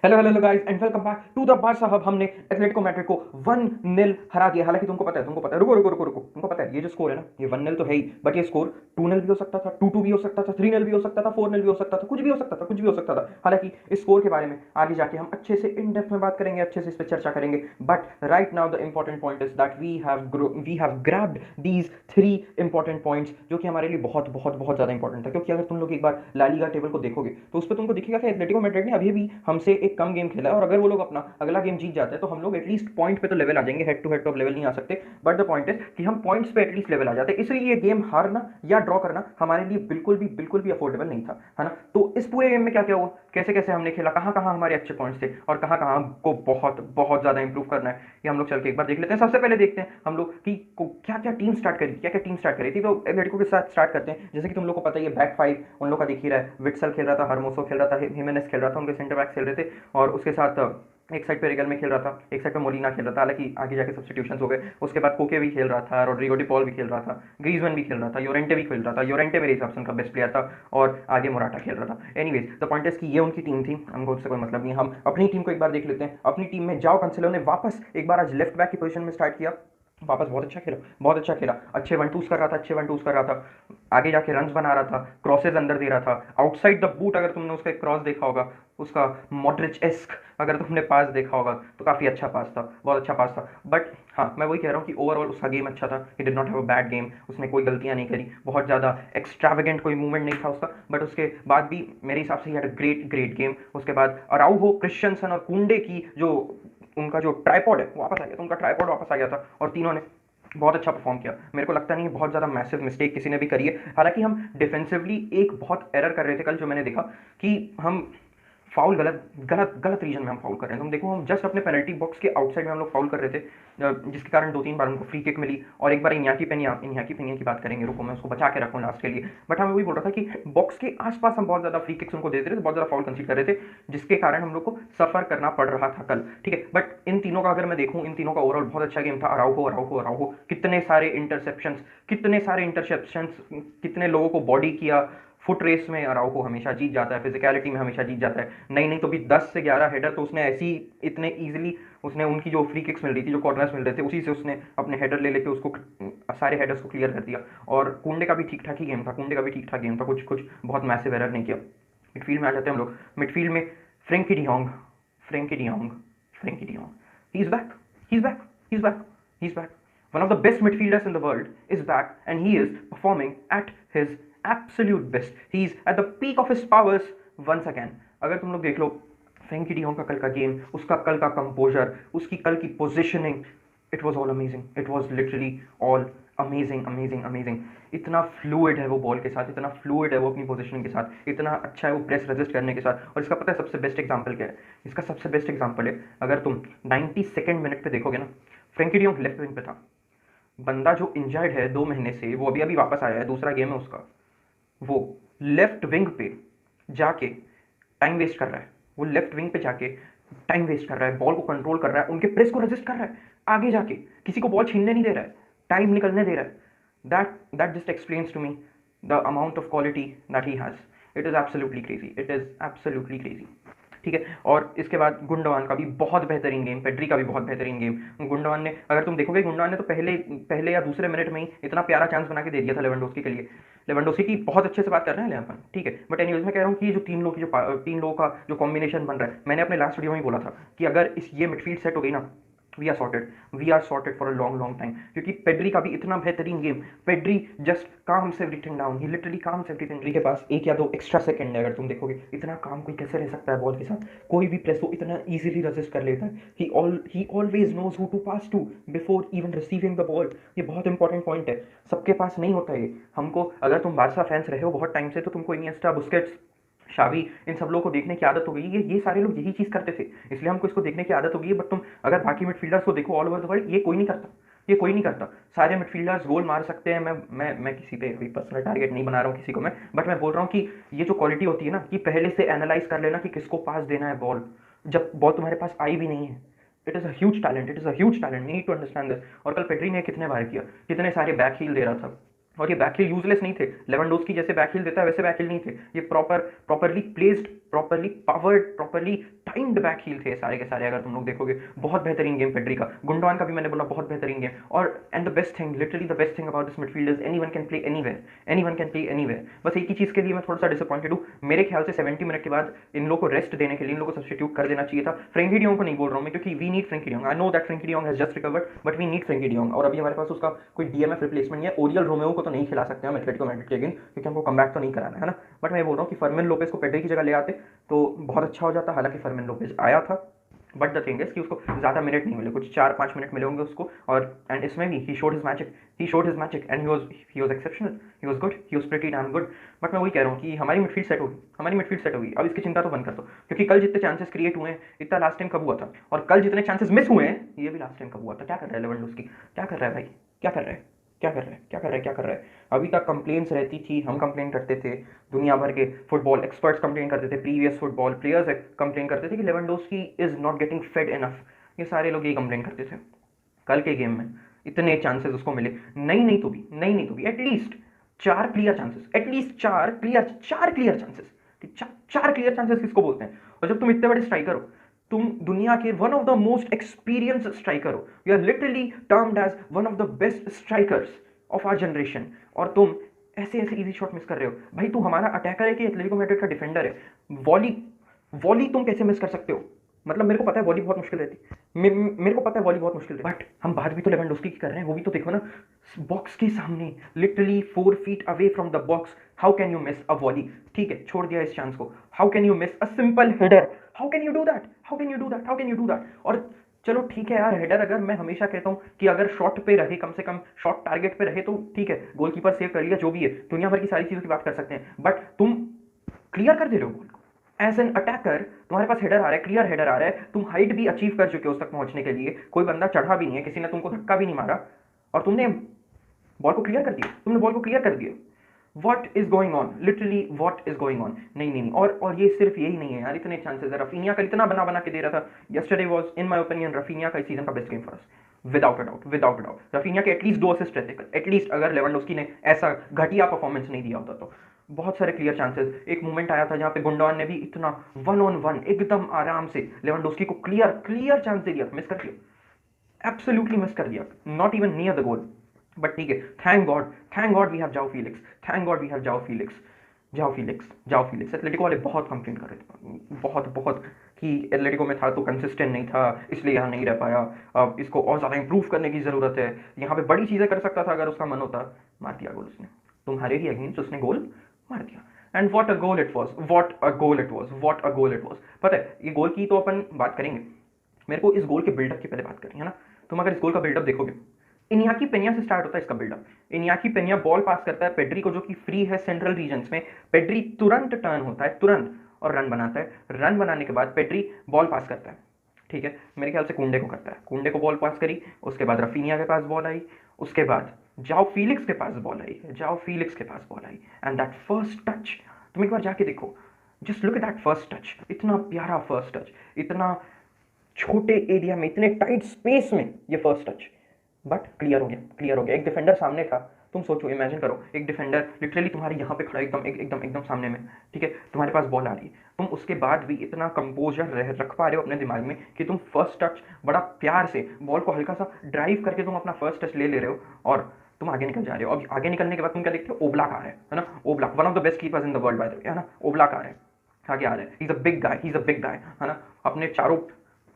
Hello hello hello guys and welcome back to the Badshah hub. हमने Atletico Madrid को 1-0 हरा दिया। हालांकि तुमको पता है, रुको रुको रुको रुको, तुमको पता है ये जो स्कोर है ना, ये 1-0 तो है ही, बट ये स्कोर 2-0 भी हो सकता था, 2-2 भी हो सकता था, 3-0 भी हो सकता था, 4-0 भी हो सकता था, कुछ भी हो सकता था, कुछ भी हो सकता था। हालांकि इस स्कोर के बारे में आगे जाके हम अच्छे से इन डेप्थ में बात करेंगे, अच्छे से इस पर चर्चा करेंगे। But right now the important point is that we have grabbed these 3 important points, जो कि हमारे लिए बहुत बहुत बहुत ज्यादा इंपॉर्टेंट था। क्योंकि अगर तुम लोग एक बार ला लीगा टेबल को देखोगे तो उस पर तुमको दिखेगा कि एथलेटिको मैड्रिड ने अभी भी हमसे एक कम गेम खेला है, और अगर वो लोग अपना अगला गेम जीत जाते हैं तो हम लोग एटलीस्ट पॉइंट पे तो लेवल आ जाएंगे। हेड टू हेड तो लेवल नहीं आ सकते, बट द पॉइंट इज कि हम पॉइंट्स पे एटलीस्ट लेवल आ जाते हैं। इसलिए ये गेम हारना या ड्रॉ करना हमारे लिए बिल्कुल भी अफोर्डेबल नहीं था, है ना। तो इस पूरे गेम में क्या क्या हुआ, कैसे कैसे हमने खेला, कहाँ कहाँ हमारे अच्छे पॉइंट्स थे और कहाँ कहाँ हमको बहुत बहुत ज्यादा इंप्रूव करना है, ये हम लोग चल के एक बार देख लेते हैं। सबसे पहले देखते हैं हम लोग की क्या क्या टीम स्टार्ट करी, क्या क्या टीम स्टार्ट करी थी। तो एटलेटिको के साथ स्टार्ट करते हैं। जैसे कि तुम लोग को पता ही है, बैक फाइव उन लोग का दिख ही रहा है। विट्सल खेल रहा था, हरमोसो खेल रहा था, हिमेनेस खेल रहा था, उनके सेंटर बैक खेल रहे थे, और उसके साथ एक साइड पे रिगल में खेल रहा था, एक साइड पे मोलिना खेल रहा था। हालांकि आगे जाके सब्स्टिट्यूशंस हो गए। उसके बाद कोके भी खेल रहा था, रॉड्रिगो डी पॉल भी खेल रहा था, ग्रीजमैन भी खेल रहा था, योरेंटे भी खेल रहा था। योरेंटे मेरे हिसाब से उनका बेस्ट प्लेयर था, और आगे मोराटा खेल रहा था। एनीवेज द पॉइंट इज कि ये उनकी टीम थी, हमको उससे कोई मतलब नहीं। हम अपनी टीम को एक बार देख लेते हैं। अपनी टीम में जाओ कैंसेलो ने वापस एक बार आज लेफ्ट बैक की पोजीशन में स्टार्ट किया। वापस बहुत अच्छा खेला, बहुत अच्छा खेला, अच्छे वन टूज कर रहा था, अच्छे वन टूज कर रहा था, आगे जाके रन्स बना रहा था, क्रॉसेज अंदर दे रहा था, आउटसाइड द बूट अगर तुमने उसका क्रॉस देखा होगा, उसका मॉडरिच एस्क अगर तुमने पास देखा होगा तो काफ़ी अच्छा पास था, बहुत अच्छा पास था। बट हाँ, मैं वही कह रहा हूँ कि ओवरऑल उसका गेम अच्छा था। He did not have a bad game, उसने कोई गलतियाँ नहीं करी, बहुत ज़्यादा एक्स्ट्रावेगेंट कोई मूवमेंट नहीं था उसका, बट उसके बाद भी मेरे हिसाब से he had a great great game. उसके बाद अराउहो, क्रिश्चियनसन और कुंडे की जो उनका जो ट्राइपॉड है वो वापस आ गया था, उनका ट्राइपॉड वापस आ गया था, और तीनों ने बहुत अच्छा परफॉर्म किया। मेरे को लगता नहीं है बहुत ज़्यादा मैसिव मिस्टेक किसी ने भी करी है। हालांकि हम डिफेंसिवली एक बहुत एरर कर रहे थे कल, जो मैंने देखा कि हम फाउल गलत गलत गलत रीजन में हम फाउल कर रहे हैं। तुम देखो, हम जस्ट अपने पेनल्टी बॉक्स के आउटसाइड में हम लोग फाउल कर रहे थे, जिसके कारण 2-3 बार उनको फ्री किक मिली, और एक बार इन्याकी पेनिया की बात करेंगे, रुको मैं उसको बचा के रखूँ लास्ट के लिए। बट हमें वही बोल रहा था कि बॉक्स के आसपास हम बहुत ज़्यादा फ्री किक्स उनको देते थे, बहुत ज़्यादा फाउल कंसीड कर रहे थे, जिसके कारण हम लोग को सफ़र करना पड़ रहा था कल, ठीक है। बट इन तीनों का अगर मैं देखूँ, इन तीनों का ओवरऑल बहुत अच्छा गेम था। अराउहो अराउहो अराउहो, कितने सारे इंटरसेप्शंस, कितने लोगों को बॉडी किया। फुट रेस में अराउको हमेशा जीत जाता है, फिजिकलिटी में हमेशा जीत जाता है। नहीं नहीं तो भी 10 से 11 हेडर तो उसने ऐसी इतने ईजिली, उसने उनकी जो फ्री किक्स मिल रही थी, जो कॉर्नर्स मिल रहे थे, उसी से उसने अपने हेडर ले लेके उसको सारे हेडर्स को क्लियर कर दिया। और कुंडे का भी ठीक ठाक ही गेम था, कुंडे का भी ठीक ठाक गेम था, कुछ कुछ बहुत मैसिव एरर नहीं किया। मिडफील्ड में आ जाते हैं हम लोग। मिडफील्ड में Frenkie de Jong, Frenkie de Jong, Frenkie de Jong, he is back, he is back, he is back, he is back. One of the best midfielders in the world is back, and he is performing at his absolute best. He's at the peak of his powers once again. अगर तुम लोग देख लो Frenkie de Jong का कल का game, उसका कल का कंपोजर, उसकी कल की positioning, it was all amazing, it was literally all amazing amazing amazing. इतना फ्लूइड है वो बॉल के साथ, इतना फ्लूइड है वो अपनी पोजीशनिंग के साथ, इतना अच्छा है वो प्रेस रेजिस्ट करने के साथ। और इसका पता है सबसे बेस्ट एग्जांपल क्या है? इसका सबसे बेस्ट एग्जांपल है, अगर तुम 92nd मिनट पे देखोगे ना, फ्रेंकी डियोंग लेफ्ट विंग पे था। बंदा जो इंजर्ड है 2 महीने से, वो अभी अभी वापस आया है, दूसरा गेम है उसका, वो लेफ्ट विंग पे जाके टाइम वेस्ट कर रहा है। वो लेफ्ट विंग पे जाके टाइम वेस्ट कर रहा है, बॉल को कंट्रोल कर रहा है, उनके प्रेस को रेजिस्ट कर रहा है, आगे जाके किसी को बॉल छीनने नहीं दे रहा है, टाइम निकलने दे रहा है। That just explains to me the amount of quality that he has. It is absolutely crazy, it is absolutely crazy, ठीक है। और इसके बाद गुंडवान का भी बहुत बेहतरीन गेम, पेड्री का भी बहुत बेहतरीन गेम। गुंडवान ने, अगर तुम देखोगे, गुंडवान ने तो पहले पहले या दूसरे मिनट में ही इतना प्यारा चांस बना के दे दिया था लेवेंडोस्की के लिए। लेवेंडोस्की की बहुत अच्छे से बात कर रहे हैं अपन, ठीक है। बट एनीवेज मैं कह रहा हूँ कि ये जो तीन लोगों का जो कॉम्बिनेशन बन रहा है, मैंने अपने लास्ट वीडियो में ही बोला था कि अगर ये मिडफील्ड सेट हो गई ना, we are sorted for a long long time. क्योंकि पेड्री का भी इतना बेहतरीन game, Pedri just calms everything down, he literally calms everything. Pedri के पास 1 या 2 एक्स्ट्रा सेकंड है, अगर तुम देखोगे इतना काम कोई कैसे रह सकता है बॉल के साथ, कोई भी प्रेस वो इतना इजीली रेजिस्ट कर लेता है। He always knows who to pass to before even receiving the ball. ये बहुत इंपॉर्टेंट पॉइंट है, सबके पास नहीं होता ये। हमको, अगर तुम बारसा फैंस रहे हो बहुत टाइम से, तो तुमको इनिएस्टा, बुस्केट्स, शावी, इन सब लोगों को देखने की आदत हो गई। ये सारे लोग यही चीज़ करते थे, इसलिए हमको इसको देखने की आदत हो गई है। बट तुम अगर बाकी मिडफील्डर्स को देखो ऑल ओवर द वर्ल्ड, ये कोई नहीं करता, ये कोई नहीं करता। सारे मिडफील्डर्स गोल मार सकते हैं। मैं किसी पे अभी पर्सनल टारगेट नहीं बना रहा हूँ किसी को मैं, बट मैं बोल रहा हूँ कि ये जो क्वालिटी होती है ना, कि पहले से एनालाइज कर लेना कि किसको पास देना है बॉल, जब बॉल तुम्हारे पास आई भी नहीं है। It is a huge talent, it is a huge talent, need to understand this. और कल पेड्री ने कितने बार किया, कितने सारे बैक हील दे रहा था, और ये बैकहील यूजलेस नहीं थे। लेवेंडोस्की जैसे बैकहील देता है वैसे बैकहील नहीं थे, ये properly placed, properly powered, properly timed back heel थे सारे के सारे, अगर तुम लोग देखोगे बहुत बेहतरीन गेम पेड्री का, गुंडोआन का भी मैंने बोला बहुत बेहतरीन गेम। और and the best thing, literally the best thing about this midfield is anyone can play anywhere, anyone can play anywhere. बस एक ही चीज़ के लिए मैं थोड़ा सा डिसअपॉइंटेड हूँ, मेरे ख्याल से 70 मिनट के बाद इन लोगों को रेस्ट देने के लिए इन लोगों को सब्स्टिट्यूट कर देना चाहिए था। फ्रेंकी डियोंग को नहीं बोल रहा हूँ मैं, क्योंकि we need Frenkie de Jong, I know that Frenkie de Jong has just recovered, but we need Frenkie de Jong. और अभी हमारे पास उसका कोई डीएमएफ रिप्लेसमेंट है, ओरियल रोमेओ को तो नहीं खिला सकते हम एटलेटिको मैड्रिड के अगेंस्ट, क्योंकि हमको कमबैक तो नहीं कराना है ना। बट मैं बोल रहा हूँ कि फर्मिन लोपेज को पेड्री की जगह ले आते तो बहुत अच्छा हो जाता। हालांकि फर्मिन लोपेज आया था, बट द थिंग इज कि उसको ज़्यादा मिनट नहीं मिले, कुछ 4-5 मिनट मिले होंगे उसको। और एंड इसमें भी he showed his magic, he showed his magic and he was exceptional, he was good, he was pretty damn good. But मैं वही कह रहा हूँ कि हमारी मिडफील्ड सेट होगी, हमारी मिडफील्ड सेट होगी। अब इसकी चिंता तो बंद कर दो, क्योंकि कल जितने चांसेस क्रिएट हुए हैं इतना लास्ट टाइम कब हुआ था, और कल जितने चांसेस मिस हुए हैं ये भी लास्ट टाइम कब हुआ था। क्या कर रहा है लेवेंडोव्स्की, क्या कर रहा है भाई, क्या कर रहा है, क्या कर रहा है, क्या कर रहा है, क्या कर रहा है। अभी तक कंप्लेंट्स रहती थी, हम कंप्लेन करते थे, दुनिया भर के फुटबॉल एक्सपर्ट्स कंप्लेन करते थे, प्रीवियस फुटबॉल प्लेयर्स कंप्लेन करते थे कि Lewandowski is not getting fed enough, ये सारे लोग यही कंप्लेन करते थे। कल के गेम में इतने चांसेस उसको मिले, नहीं तो भी at least 4 clear chances, at least 4 clear chances. चार क्लियर चांसेस किसको बोलते हैं। और जब तुम इतने बड़े स्ट्राइकर हो, तुम दुनिया के one of the most experience striker हो, you are literally termed as one of the best strikers of our generation, और तुम ऐसे ऐसे इजी शॉट मिस कर रहे हो। भाई तू हमारा अटैकर है कि एटलेटिको मैड्रिड का डिफेंडर है। वॉली तुम कैसे मिस कर सकते हो। मतलब मेरे को पता है वॉली बहुत मुश्किल रहती है, मेरे को पता है वॉली बहुत मुश्किल रहती है, बट हम बात भी तो लेवेंडोव्स्की की कर रहे हैं, वो भी तो देखो ना, बॉक्स के सामने literally 4 feet away from the box, how can you miss a volley. ठीक है, छोड़ दिया इस चांस को, how can you miss a simple header, how can you do that, how can you do that, how can you do that. और चलो ठीक है यार, हेडर अगर मैं हमेशा कहता हूँ कि अगर शॉट पे रहे, कम से कम शॉट टारगेट पे रहे तो ठीक है, गोलकीपर सेव कर लिया, जो भी है, दुनिया भर की सारी चीज़ों की बात कर सकते हैं, बट तुम क्लियर कर दे रहे हो गोल को। एज एन अटैकर तुम्हारे पास हेडर आ रहा है, क्लियर हेडर आ रहा है, तुम हाइट भी अचीव कर चुके हो उस तक पहुंचने के लिए, कोई बंदा चढ़ा भी नहीं है, किसी ने तुमको धक्का भी नहीं मारा, और तुमने बॉल को क्लियर कर दिया, तुमने बॉल को क्लियर कर दिया। What is going on, literally what is going on. नहीं, और ये सिर्फ यही नहीं है यार, इतने चांसेस है। रफीनिया का इतना बना के दे रहा था, yesterday was in my opinion Raphinha का इस सीजन का best game for us, without a doubt. Raphinha के एटलीस्ट 2 असिस्ट रहते, एटलीस्ट अगर लेवेंडोव्स्की ने ऐसा घटिया परफॉर्मेंस नहीं दिया होता तो। बहुत सारे क्लियर चांसेस, एक मोमेंट आया था जहां पे गुंडोआन ने भी इतना 1-on-1 एकदम आराम से लेवेंडोव्स्की को क्लियर चांस दे दिया, मिस कर दिया, एब्सोल्युटली मिस कर दिया, not even near the goal. But ठीक है, thank God we have Joao Felix, thank God we have Joao Felix. Atletico वाले बहुत कंप्लेन कर रहे थे, बहुत कि एटलेटिको में था तो कंसिस्टेंट नहीं था, इसलिए यहाँ नहीं रह पाया, अब इसको और ज़्यादा इंप्रूव करने की ज़रूरत है, यहाँ पे बड़ी चीज़ें कर सकता था अगर उसका मन होता। मार दिया गोल उसने, तुम्हारे ही अगेंस्ट उसने गोल मार दिया। And what a goal it was. पता है, ये गोल की तो अपन बात करेंगे, मेरे को इस गोल के बिल्डअप की पहले बात करनी है ना। तुम अगर इस गोल का बिल्डअप देखोगे, इनियाकी पेनिया से स्टार्ट होता है इसका बिल्डअप। इनियाकी पेनिया बॉल पास करता है पेड्री को, जो कि फ्री है सेंट्रल रीजन्स में, पेड्री तुरंत टर्न होता है, तुरंत, और रन बनाता है। रन बनाने के बाद पेड्री बॉल पास करता है, ठीक है, मेरे ख्याल से कुंडे को करता है, कुंडे को बॉल पास करी, उसके बाद रफीनिया के पास बॉल आई, उसके बाद जाओ फीलिक्स के पास बॉल आई, एंड दैट फर्स्ट टच, तुम एक बार जाके देखो, just look at that first touch, इतना प्यारा फर्स्ट टच, इतना छोटे एरिया में, इतने टाइट स्पेस में ये फर्स्ट टच, बट क्लियर हो गया। एक डिफेंडर सामने था, तुम सोचो, इमेजिन करो, एक डिफेंडर लिटरली तुम्हारे यहाँ पे खड़ा, एकदम सामने में, ठीक है, तुम्हारे पास बॉल आ रही है, तुम उसके बाद भी इतना कंपोजर रख पा रहे हो अपने दिमाग में कि तुम फर्स्ट टच बड़ा प्यार से बॉल को हल्का सा ड्राइव करके तुम अपना फर्स्ट टच ले रहे हो, और तुम आगे निकल जा रहे हो। अब आगे निकलने के बाद तुम क्या देखते हो, ओब्लाक आ रहा है ना, Oblak one of the best keepers in the world by the way, है ना, ओब्लाक आ रहा है, आगे आ रहा है, he is a big guy, है ना, अपने चारों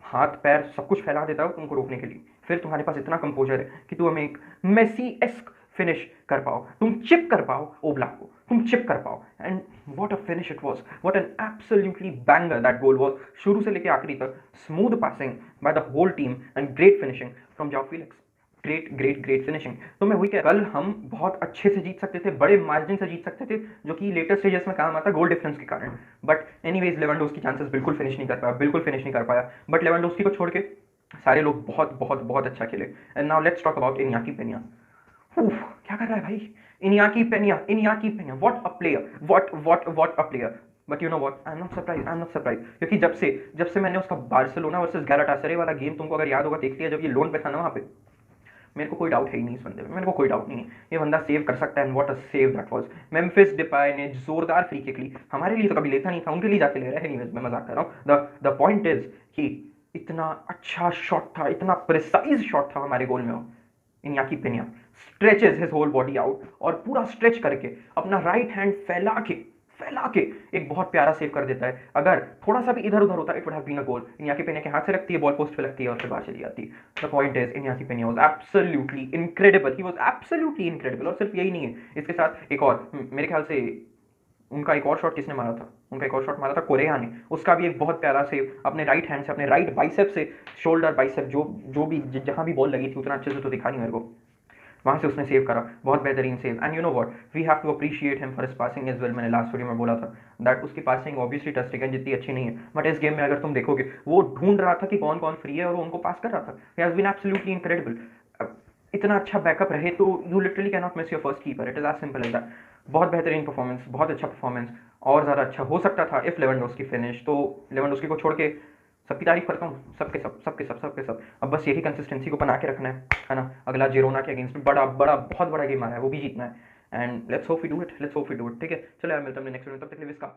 हाथ पैर सब कुछ फैला देता है तुमको रोकने के लिए। फिर तुम्हारे पास इतना कंपोजर है कि तुम हमें एक मेसी एस्क फिनिश कर पाओ, तुम चिप कर पाओ ओब्लाक को, तुम चिप कर पाओ, and what a finish it was, what an absolutely banger that goal was, शुरू से लेकर आखिरी तक smooth passing by the whole team and great finishing from Joao Felix, great finishing. तो मैं वही कह, कल हम बहुत अच्छे से जीत सकते थे, बड़े मार्जिन से जीत सकते थे, जो कि लेटेस्ट स्टेजेस में काम आता गोल डिफरेंस के कारण, बट एनीवेज लेवेंडोव्स्की चांसेस बिल्कुल फिनिश नहीं कर पाया, बट लेवेंडोव्स्की को छोड़ के सारे लोग बहुत अच्छा खेले। And now let's talk about Iñaki Peña. क्या कर रहा है भाई, Iñaki Peña, what a player. But you know what, I am not surprise, क्योंकि जब से मैंने उसका बार्सिलोना वर्सेस गैलाटासरे वाला गेम तुमको अगर याद होगा देख लिया, जब ये लोन पे था ना वहाँ पे, मेरे को कोई डाउट है ही नहीं इस बंदे में, मेरे को कोई डाउट नहीं है ये बंदा सेव कर सकता है। And what a save that was. Memphis Depay ने जोरदार फ्री किक ली, हमारे लिए तो कभी लेता नहीं था, उनके लिए जाके ले रहा है। एनीवेज मैं मजाक कर रहा हूँ। द पॉइंट इज कि इतना अच्छा शॉट था, इतना प्रिसाइज शॉट था हमारे गोल में वो। Iñaki Peña stretches his whole body out और पूरा स्ट्रेच करके अपना राइट हैंड फैला के एक बहुत प्यारा सेव कर देता है। अगर थोड़ा सा भी इधर उधर होता it would have been a goal. Iñaki Peña के हाथ से लगती है, बॉल पोस्ट पे लगती है और फिर बाहर चली जाती है। The point is Iñaki Peña was absolutely incredible, he was absolutely incredible. और सिर्फ यही नहीं है, इसके साथ एक और मेरे ख्याल से उनका एक और शॉट किसने मारा था, उनका एक और शॉट मारा था कोरिया ने, उसका भी एक बहुत प्यारा सेव अपने राइट हैंड से, अपने राइट बाइसेप से, शोल्डर बाइसेप जो भी जहां भी बॉल लगी थी, उतना अच्छे से तो दिखा नहीं मेरे को, वहां से उसने सेव करा, बहुत बेहतरीन save. And you know what, we have to appreciate him for his passing as well. मैंने लास्ट वीडियो में बोला था दैट उसकी पासिंग ऑब्वियसली टर स्टेगन जितनी अच्छी नहीं है, बट इस गेम में अगर तुम देखोगे वो ढूंढ रहा था कि कौन कौन फ्री है और वो उनको पास कर रहा था। He has been absolutely incredible. इतना अच्छा बैकअप रहे तो you literally can not miss your first keeper, it is as simple as that. बहुत बेहतरीन परफॉर्मेंस, बहुत अच्छा परफॉर्मेंस, और ज़्यादा अच्छा हो सकता था इफ लेवेंडोस्की फिनिश। तो लेवेंडोस्की को छोड़ के सबकी तारीफ करता हूँ, सबके सब। अब बस यही कंसिस्टेंसी को बना के रखना है ना। अगला जिरोना के अगेंस्ट में बहुत बड़ा गेम आ रहा है, वो भी जीतना है। And let's hope we do it, ठीक है। चलो यार, मिलता हूँ नेक्स्ट वीडियो में, तब तक के लिए इसका